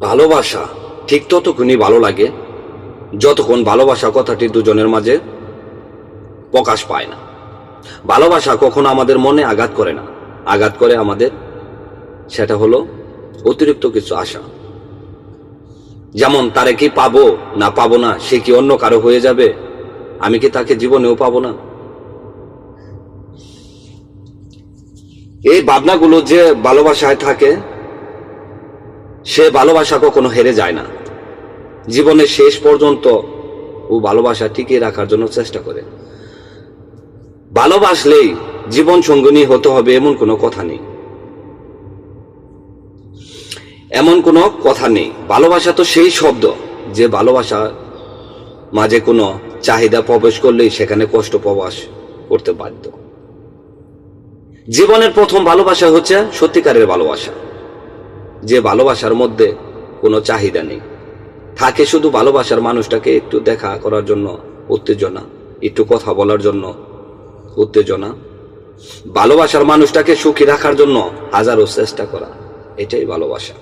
ভালোবাসা ঠিক ততক্ষণই ভালো লাগে যতক্ষণ ভালোবাসা কথাটি দুজনের মাঝে প্রকাশ পায় না। ভালোবাসা কখনো আমাদের মনে আঘাত করে না, আঘাত করে আমাদের সেটা হলো অতিরিক্ত কিছু আশা। যেমন তারে কি পাবো না পাবো না, সে কি অন্য কারো হয়ে যাবে, আমি কি তাকে জীবনেও পাবো না, এই ভাবনাগুলো যে ভালোবাসায় থাকে সে ভালোবাসা কখনো হেরে যায় না। জীবনের শেষ পর্যন্ত ও ভালোবাসা টিকিয়ে রাখার জন্য চেষ্টা করে। ভালোবাসলেই জীবন সঙ্গিনী হতে হবে এমন কোনো কথা নেই, এমন কোনো কথা নেই। ভালোবাসা তো সেই শব্দ যে ভালোবাসা মাঝে কোনো চাহিদা প্রবেশ করলেই সেখানে কষ্ট প্রকাশ করতে বাধ্য। জীবনের প্রথম ভালোবাসা হচ্ছে সত্যিকারের ভালোবাসা, যে ভালোবাসার মধ্যে কোনো চাহিদা নেই, থাকে শুধু ভালোবাসার মানুষটাকে একটু দেখা করার জন্য উত্তেজনা, একটু কথা বলার জন্য উত্তেজনা, ভালোবাসার মানুষটাকে সুখী রাখার জন্য হাজারো চেষ্টা করা, এটাই ভালোবাসা।